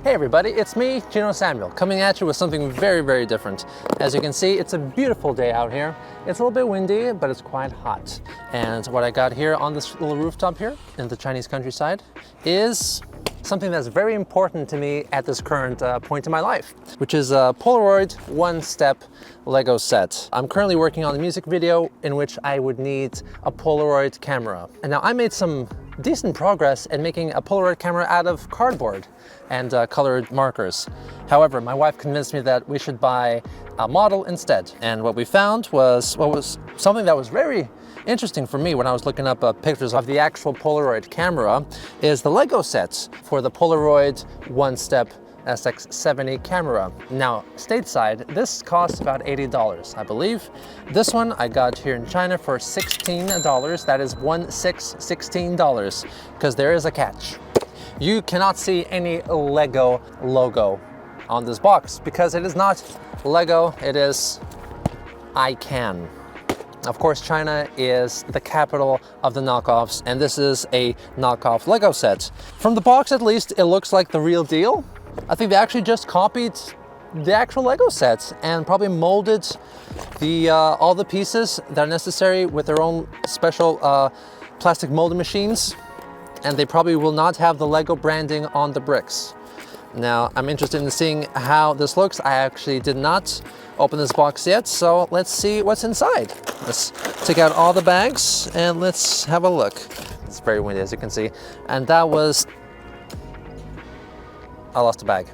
Hey everybody, it's me, Geno Samuel, coming at you with something very, very different. As you can see, it's a beautiful day out here. It's a little bit windy, but it's quite hot. And what I got here on this little rooftop here in the Chinese countryside is something that's very important to me at this current point in my life, which is a Polaroid one-step Lego set. I'm currently working on a music video in which I would need a Polaroid camera. And now I made some decent progress in making a Polaroid camera out of cardboard and colored markers. However, my wife convinced me that we should buy a model instead. And what we found was something that was very interesting for me when I was looking up pictures of the actual Polaroid camera is the Lego set for the Polaroid one-step SX70 camera. Now, stateside, this costs about $80, I believe. This one I got here in China for $16. That is $16, because there is a catch. You cannot see any Lego logo on this box because it is not Lego, it is I can. Of course, China is the capital of the knockoffs, and this is a knockoff Lego set. From the box, at least, it looks like the real deal. I think they actually just copied the actual Lego sets and probably molded all the pieces that are necessary with their own special plastic molding machines, and they probably will not have the Lego branding on the bricks. Now, I'm interested in seeing how this looks. I actually did not open this box yet, so let's see what's inside. Let's take out all the bags and let's have a look. It's very windy, as you can see. And that was... I lost a bag.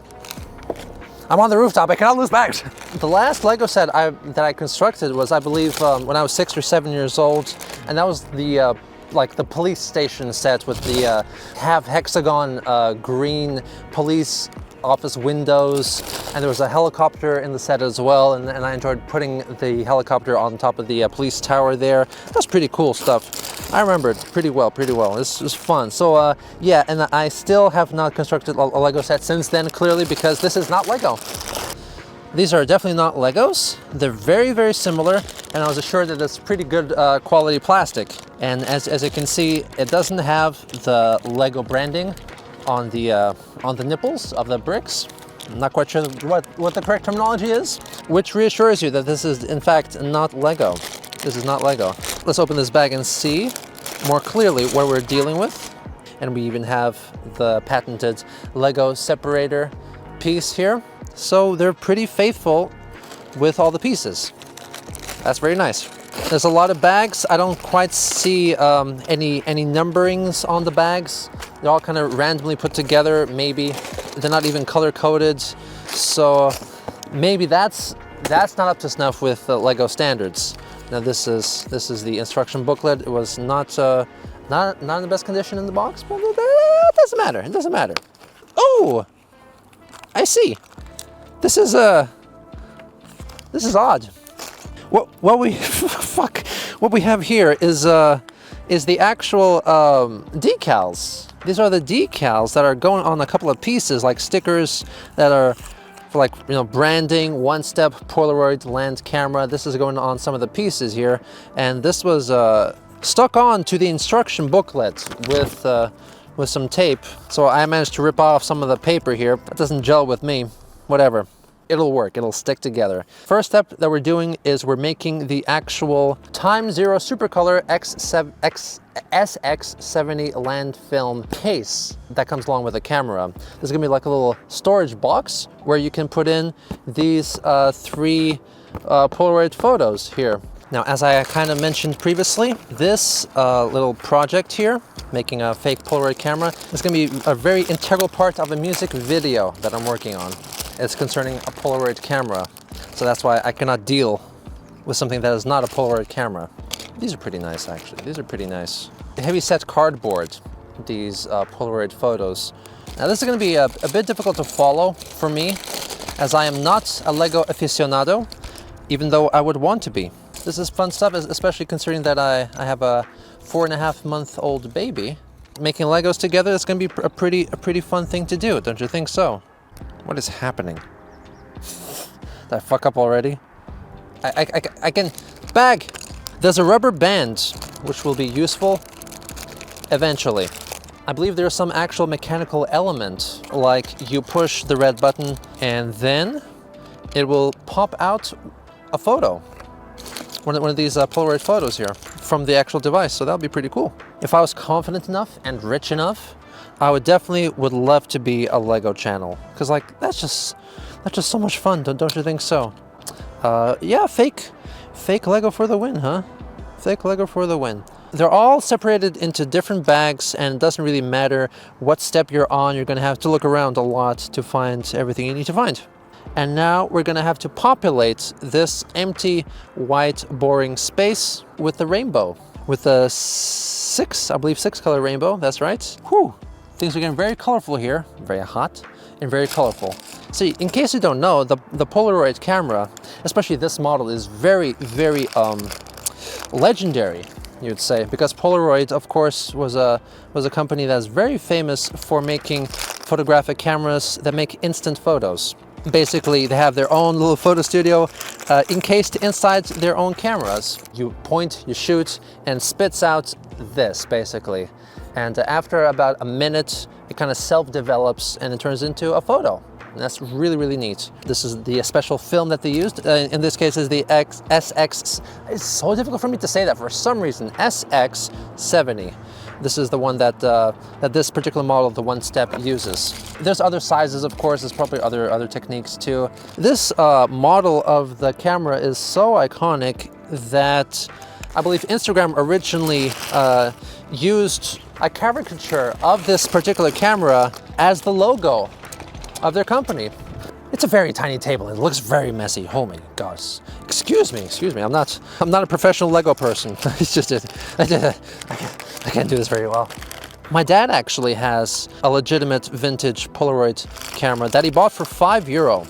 I'm on the rooftop, I cannot lose bags. The last Lego set that I constructed was, I believe, when I was 6 or 7 years old, and that was the like the police station set with the half hexagon green police office windows, and there was a helicopter in the set as well, and I enjoyed putting the helicopter on top of the police tower there. That's pretty cool stuff. I remember it pretty well. This was fun. So yeah, and I still have not constructed a Lego set since then, clearly, because this is not Lego. These are definitely not Legos. They're very, very similar, and I was assured that it's pretty good quality plastic. And as you can see, it doesn't have the Lego branding on the nipples of the bricks. I'm not quite sure what the correct terminology is, which reassures you that this is in fact not Lego. This is not Lego. Let's open this bag and see more clearly what we're dealing with. And we even have the patented Lego separator piece here. So they're pretty faithful with all the pieces. That's very nice. There's a lot of bags. I don't quite see any numberings on the bags. They're all kind of randomly put together, maybe. They're not even color-coded. So maybe that's not up to snuff with Lego standards. Now this is the instruction booklet. It was not in the best condition in the box, but it doesn't matter. It doesn't matter. Oh, I see. This is odd. What we have here is the actual decals. These are the decals that are going on a couple of pieces, like stickers that are for, like, you know, branding, one-step Polaroid land camera. This is going on some of the pieces here, and this was stuck on to the instruction booklet with some tape. So I managed to rip off some of the paper here. That doesn't gel with me. Whatever. It'll work, it'll stick together. First step that we're doing is we're making the actual Time Zero Supercolor SX70 land film case that comes along with the camera. This is gonna be like a little storage box where you can put in these 3 Polaroid photos here. Now, as I kind of mentioned previously, this little project here, making a fake Polaroid camera, is gonna be a very integral part of a music video that I'm working on. It's concerning a Polaroid camera. So that's why I cannot deal with something that is not a Polaroid camera. These are pretty nice, actually. These are pretty nice. Heavy set cardboard, these Polaroid photos. Now this is gonna be a bit difficult to follow for me, as I am not a Lego aficionado, even though I would want to be. This is fun stuff, especially considering that I have a 4.5-month-old baby. Making Legos together is gonna be a pretty fun thing to do, don't you think so? What is happening? Did I fuck up already? I can... Bag! There's a rubber band, which will be useful eventually. I believe there's some actual mechanical element, like you push the red button and then it will pop out a photo. One of these Polaroid photos here from the actual device, so that would be pretty cool. If I was confident enough and rich enough, I would definitely love to be a Lego channel, because like that's just so much fun, don't you think so? Yeah, fake Lego for the win, huh? Fake Lego for the win. They're all separated into different bags, and it doesn't really matter what step you're on. You're gonna have to look around a lot to find everything you need to find. And now we're gonna have to populate this empty, white, boring space with the rainbow. With a I believe six color rainbow, that's right. Whew, things are getting very colorful here, very hot and very colorful. See, in case you don't know, the Polaroid camera, especially this model, is very, very legendary, you'd say, because Polaroid, of course, was a company that's very famous for making photographic cameras that make instant photos. Basically, they have their own little photo studio encased inside their own cameras. You point, you shoot, and it spits out this, basically. And after about a minute, it kind of self-develops and it turns into a photo. And that's really, really neat. This is the special film that they used. In this case, is the SX. It's so difficult for me to say that for some reason. SX70. This is the one that this particular model, the one step, uses. There's other sizes, of course. There's probably other techniques too. This model of the camera is so iconic that I believe Instagram originally used a caricature of this particular camera as the logo of their company. It's a very tiny table. It looks very messy. Oh my gosh. Excuse me. I'm not a professional Lego person. It's just I can't do this very well. My dad actually has a legitimate vintage Polaroid camera that he bought for €5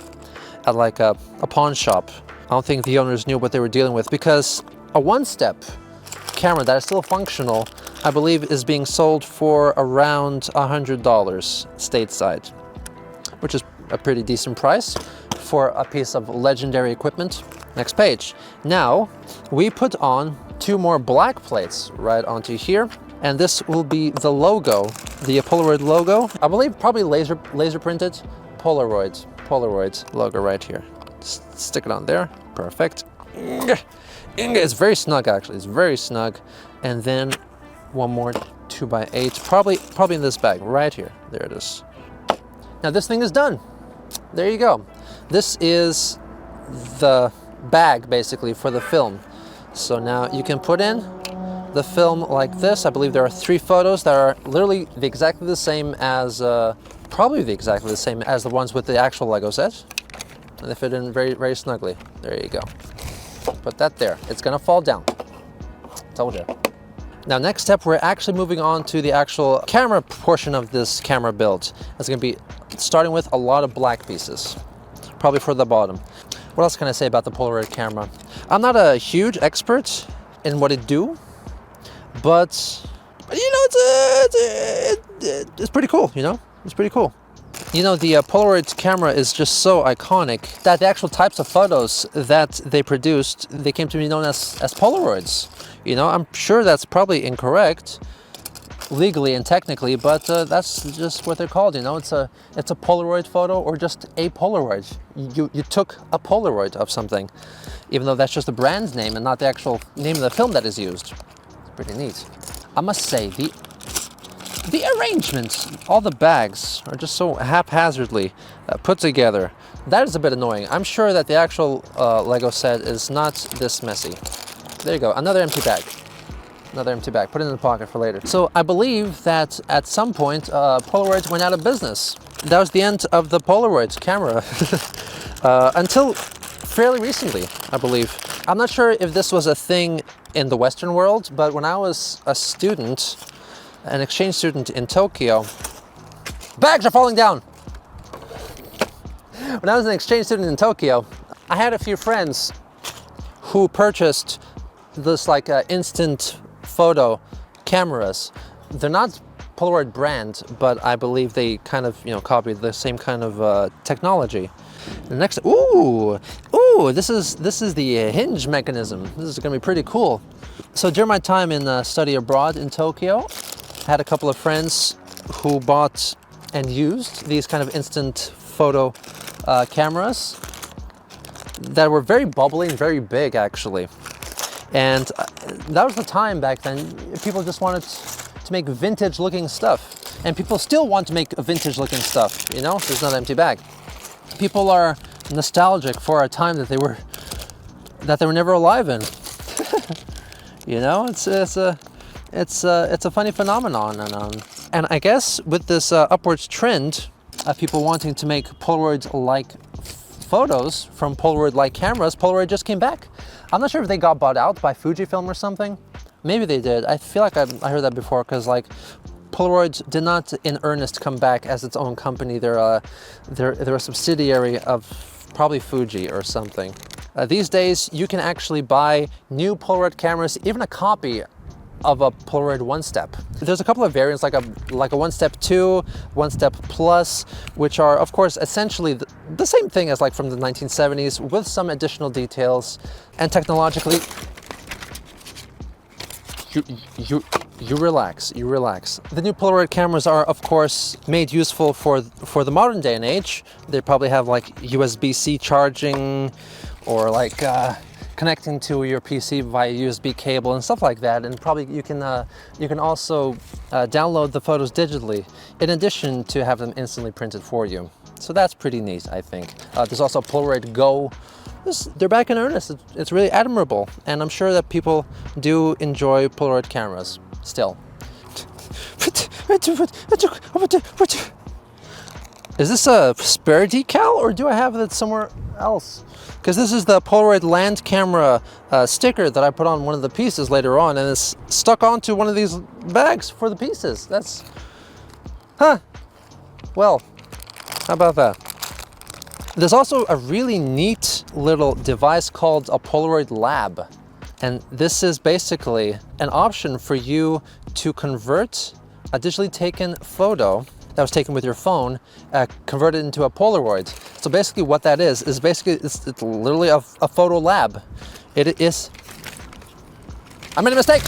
at like a pawn shop. I don't think the owners knew what they were dealing with, because a one-step camera that is still functional, I believe, is being sold for around $100 stateside, which is a pretty decent price for a piece of legendary equipment. Next page. Now we put on 2 more black plates right onto here, and this will be the logo, the Polaroid logo. I believe probably laser printed Polaroid logo right here. Just stick it on there. Perfect. It's very snug, actually. It's very snug. And then one more 2x8, probably in this bag right here. There it is. Now this thing is done. There you go. This is the bag basically for the film. So now you can put in the film like this. I believe there are 3 photos that are literally exactly the same as, probably exactly the same as the ones with the actual Lego set. And they fit in very, very snugly. There you go. Put that there. It's gonna fall down. Told you. Now, next step, we're actually moving on to the actual camera portion of this camera build. It's gonna be starting with a lot of black pieces, probably for the bottom. What else can I say about the Polaroid camera? I'm not a huge expert in what it do, but you know, it's pretty cool, you know? It's pretty cool. You know, the Polaroid camera is just so iconic that the actual types of photos that they produced, they came to be known as Polaroids. You know, I'm sure that's probably incorrect legally and technically, but that's just what they're called. You know, it's a Polaroid photo, or just a Polaroid. You took a Polaroid of something, even though that's just a brand name and not the actual name of the film that is used. It's pretty neat. I must say, the arrangements, all the bags are just so haphazardly put together. That is a bit annoying. I'm sure that the actual Lego set is not this messy. There you go, another empty bag. Another empty bag, put it in the pocket for later. So I believe that at some point, Polaroid went out of business. That was the end of the Polaroid camera until fairly recently, I believe. I'm not sure if this was a thing in the Western world, but when I was a student, an exchange student in Tokyo, bags are falling down. When I was an exchange student in Tokyo, I had a few friends who purchased this like instant photo cameras. They're not Polaroid brand, but I believe they kind of, you know, copied the same kind of technology. The next, ooh, this is the hinge mechanism. This is gonna be pretty cool. So during my time in study abroad in Tokyo, I had a couple of friends who bought and used these kind of instant photo cameras that were very bubbly and very big, actually. And that was the time back then. People just wanted to make vintage looking stuff. And people still want to make vintage looking stuff, you know? There's not an empty bag. People are nostalgic for a time that they were never alive in. You know, it's a funny phenomenon. And I guess with this upwards trend of people wanting to make Polaroid-like photos from Polaroid-like cameras, Polaroid just came back. I'm not sure if they got bought out by Fujifilm or something. Maybe they did. I feel like I heard that before, because like Polaroid did not in earnest come back as its own company. They're a subsidiary of probably Fuji or something. These days, you can actually buy new Polaroid cameras, even a copy of a Polaroid One Step. There's a couple of variants, like a One Step 2, One Step Plus, which are, of course, essentially the same thing as like from the 1970s, with some additional details. And technologically, you relax. The new Polaroid cameras are, of course, made useful for the modern day and age. They probably have like USB-C charging, or like connecting to your PC via USB cable and stuff like that. And probably you can also download the photos digitally, in addition to have them instantly printed for you. So that's pretty neat, I think. There's also Polaroid Go. They're back in earnest. It's really admirable, and I'm sure that people do enjoy Polaroid cameras still. Is this a spare decal, or do I have it somewhere else? Because this is the Polaroid land camera sticker that I put on one of the pieces later on, and it's stuck onto one of these bags for the pieces. That's, well, how about that? There's also a really neat little device called a Polaroid Lab. And this is basically an option for you to convert a digitally taken photo that was taken with your phone, convert it into a Polaroid. So basically what that is basically, it's literally a photo lab. It is, I made a mistake.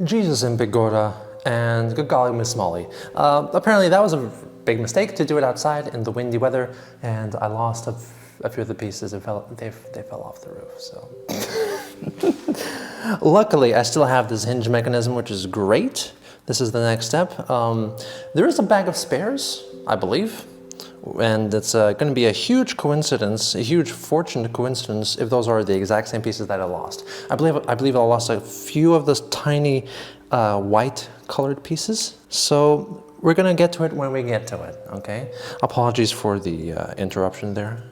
Jesus and Bigorra, and good golly, Miss Molly. Apparently that was a big mistake to do it outside in the windy weather, and I lost a few of the pieces. They fell off the roof, so. Luckily, I still have this hinge mechanism, which is great. This is the next step. There is a bag of spares, I believe, and it's going to be a huge coincidence, a huge fortunate coincidence, if those are the exact same pieces that I lost. I believe I lost a few of those tiny white colored pieces. So we're going to get to it when we get to it, okay? Apologies for the interruption there.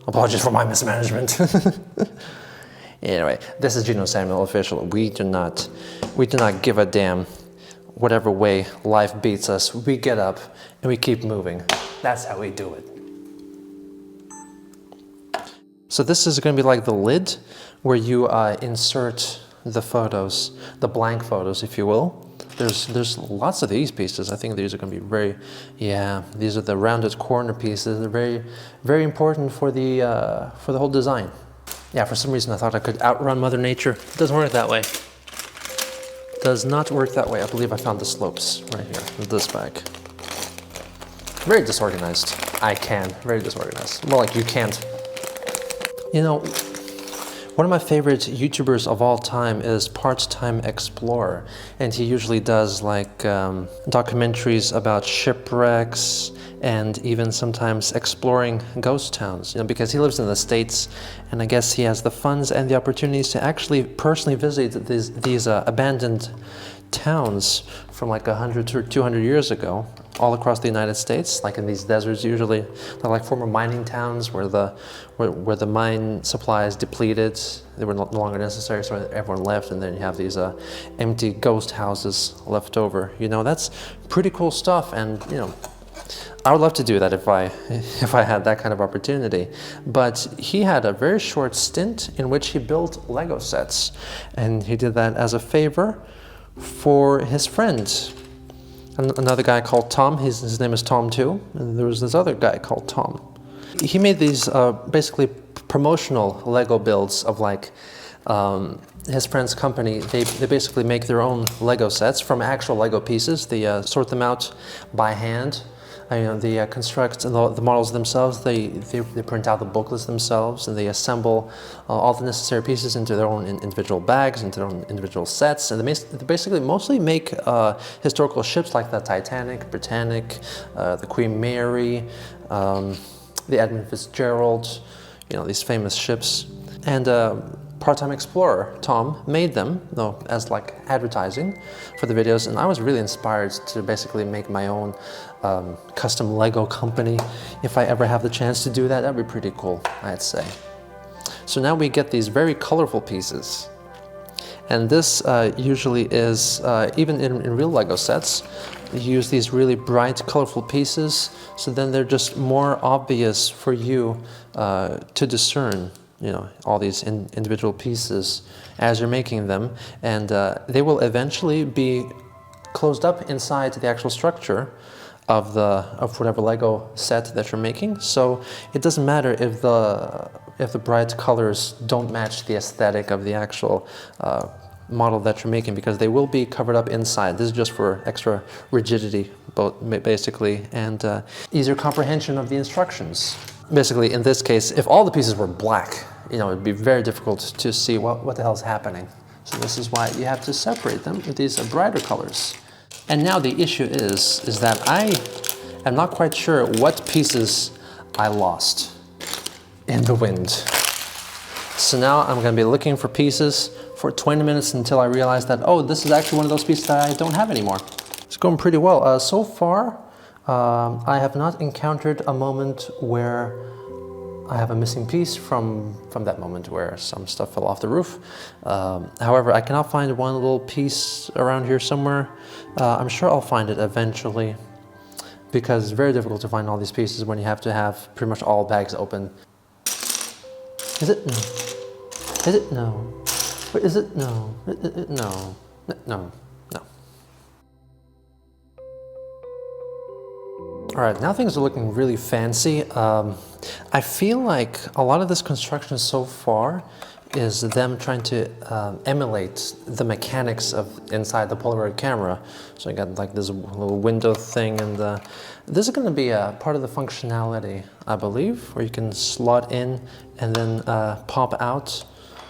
Apologies for my mismanagement. Anyway, this is Geno Samuel Official. We do not give a damn whatever way life beats us. We get up and we keep moving. That's how we do it. So this is going to be like the lid where you insert the photos, the blank photos, if you will. There's lots of these pieces. I think these are going to be very, yeah, these are the rounded corner pieces. They're very, very important for the whole design. Yeah, for some reason I thought I could outrun Mother Nature. It doesn't work that way. Does not work that way. I believe I found the slopes right here in this bag. Very disorganized. Very disorganized. More like you can't. You know, one of my favorite YouTubers of all time is Part-Time Explorer, and he usually does like documentaries about shipwrecks and even sometimes exploring ghost towns, you know, because he lives in the States, and I guess he has the funds and the opportunities to actually personally visit these abandoned towns from like 100 to 200 years ago, all across the United States, like in these deserts usually. They're like former mining towns where the mine supplies depleted, they were no longer necessary, so everyone left, and then you have these empty ghost houses left over. You know, that's pretty cool stuff, and you know, I would love to do that if I had that kind of opportunity. But he had a very short stint in which he built Lego sets, and he did that as a favor for his friend. Another guy called Tom, his name is Tom too, and there was this other guy called Tom. He made these basically promotional Lego builds of like his friend's company. They basically make their own Lego sets from actual Lego pieces. They sort them out by hand. They construct the models themselves. They print out the booklets themselves, and they assemble all the necessary pieces into their own individual bags, into their own individual sets. And they basically mostly make historical ships like the Titanic, Britannic, the Queen Mary, the Edmund Fitzgerald, these famous ships. And part-time explorer Tom made them, though, as like advertising for the videos, and I was really inspired to basically make my own custom Lego company. If I ever have the chance to do that, that'd be pretty cool, I'd say. So now we get these very colorful pieces, and this usually is, even in real Lego sets, you use these really bright, colorful pieces, so then they're just more obvious for you to discern all these individual pieces as you're making them, and they will eventually be closed up inside the actual structure of whatever Lego set that you're making. So it doesn't matter if the bright colors don't match the aesthetic of the actual model that you're making, because they will be covered up inside. This is just for extra rigidity, basically, and easier comprehension of the instructions. Basically, in this case, if all the pieces were black, it'd be very difficult to see what the hell's happening. So this is why you have to separate them with these brighter colors. And now the issue is that I am not quite sure what pieces I lost in the wind. So now I'm going to be looking for pieces for 20 minutes until I realize that, oh, this is actually one of those pieces that I don't have anymore. It's going pretty well. So far, I have not encountered a moment where I have a missing piece from that moment where some stuff fell off the roof. However, I cannot find one little piece around here somewhere. I'm sure I'll find it eventually, because it's very difficult to find all these pieces when you have to have pretty much all bags open. Is it? No. Is it? No. Wait, is it? No. No. No. No. All right, now things are looking really fancy. I feel like a lot of this construction so far is them trying to emulate the mechanics of inside the Polaroid camera. So I got like this little window thing, and this is going to be a part of the functionality, I believe, where you can slot in and then pop out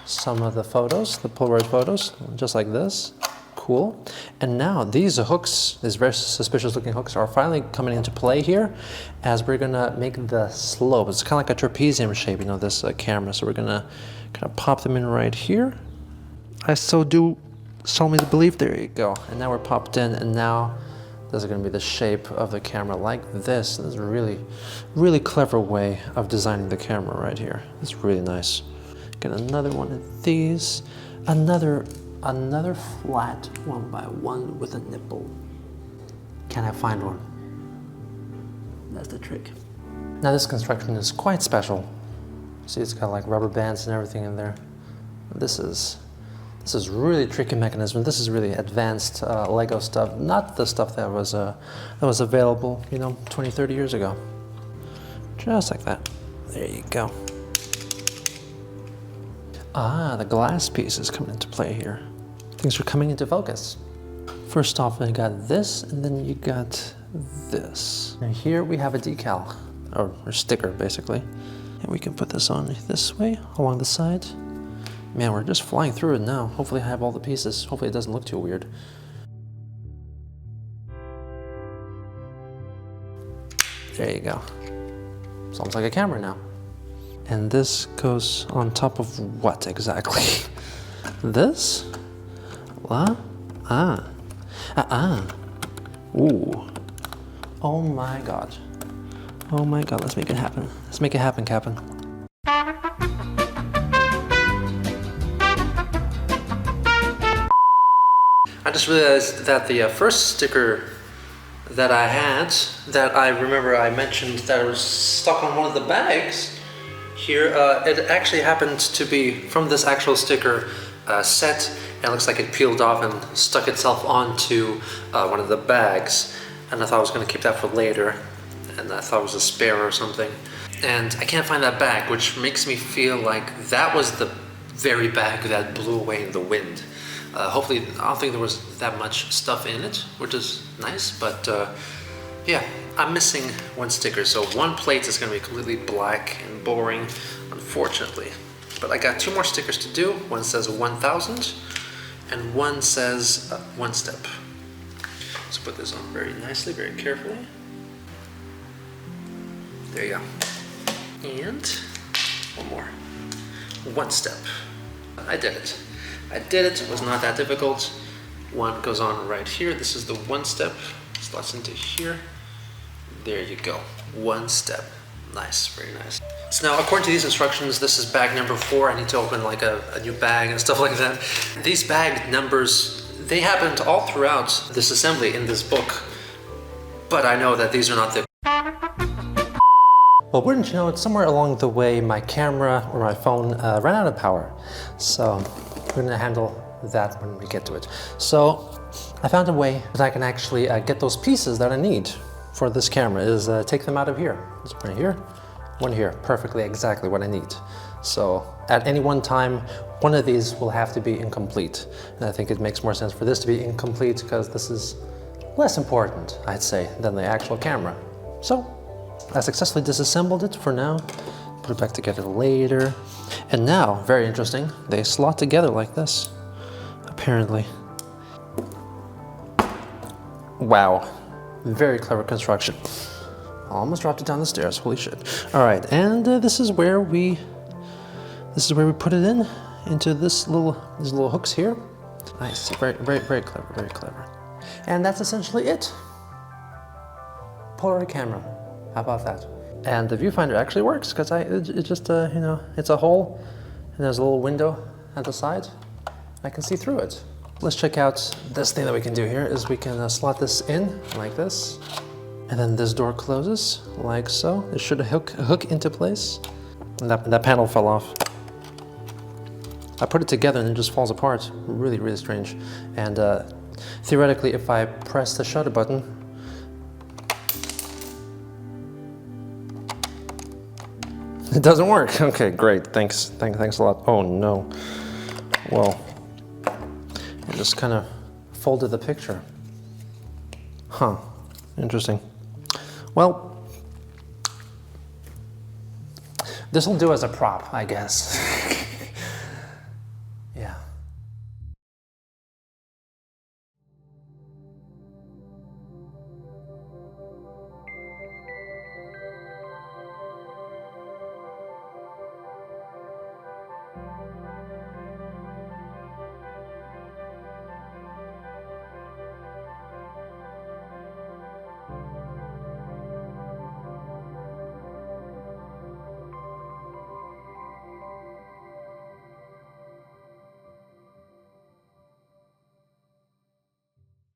some of the photos, the Polaroid photos, just like this. Cool. And now these hooks, these very suspicious looking hooks, are finally coming into play here, as we're gonna make the slope. It's kind of like a trapezium shape, this camera. So we're gonna kind of pop them in right here. I so do solemnly believe. There you go. And now we're popped in, and now this is gonna be the shape of the camera like this. This is a really, really clever way of designing the camera right here. It's really nice. Get another one of these. Another flat 1x1 with a nipple. Can I find one? That's the trick. Now this construction is quite special. See, it's got like rubber bands and everything in there. This is really tricky mechanism. This is really advanced Lego stuff, not the stuff that was available, 20, 30 years ago. Just like that. There you go. Ah, the glass piece is coming into play here. Things are coming into focus. First off, you got this, and then you got this. And here we have a decal, or sticker, basically. And we can put this on this way, along the side. Man, we're just flying through it now. Hopefully I have all the pieces. Hopefully it doesn't look too weird. There you go. It's almost like a camera now. And this goes on top of what exactly? This? What? Ooh. Oh my god. Oh my god, let's make it happen. Let's make it happen, Captain. I just realized that the first sticker that I had, that I remember I mentioned that it was stuck on one of the bags, here, it actually happened to be from this actual sticker set, and it looks like it peeled off and stuck itself onto one of the bags. and I thought I was gonna keep that for later, and I thought it was a spare or something. And I can't find that bag, which makes me feel like that was the very bag that blew away in the wind. Hopefully, I don't think there was that much stuff in it, which is nice, but yeah, I'm missing one sticker, so one plate is gonna be completely black and boring, unfortunately. But I got 2 more stickers to do. One says 1000, and one says 1 step. Let's put this on very nicely, very carefully. There you go. And one more. 1 step. I did it. I did it. It was not that difficult. One goes on right here. This is the 1 step. Slots into here. There you go. 1 step. Nice, very nice. So now, according to these instructions, this is bag number 4. I need to open like a new bag and stuff like that. These bag numbers, they happened all throughout this assembly in this book. But I know that these are not the... Well, wouldn't you know it, somewhere along the way, my camera or my phone ran out of power. So we're gonna handle that when we get to it. So I found a way that I can actually get those pieces that I need for this camera, is take them out of here. There's one here, perfectly exactly what I need. So at any one time, one of these will have to be incomplete. And I think it makes more sense for this to be incomplete because this is less important, I'd say, than the actual camera. So I successfully disassembled it for now, put it back together later. And now, very interesting, they slot together like this, apparently. Wow, very clever construction. Almost dropped it down the stairs, holy shit. All right, and this is where we put it into these little hooks here. Nice, very clever, very clever. And that's essentially it. Polaroid camera. How about that? And the viewfinder actually works because it just, you know, it's a hole and there's a little window at the side. I can see through it. Let's check out this thing that we can do here is we can slot this in like this. And then this door closes like so. It should hook into place. And that panel fell off. I put it together and it just falls apart. Really, really strange. And theoretically, if I press the shutter button, it doesn't work. Okay, great. Thanks a lot. Oh no. Well, it just kind of folded the picture. Huh. Interesting. Well, this will do as a prop, I guess.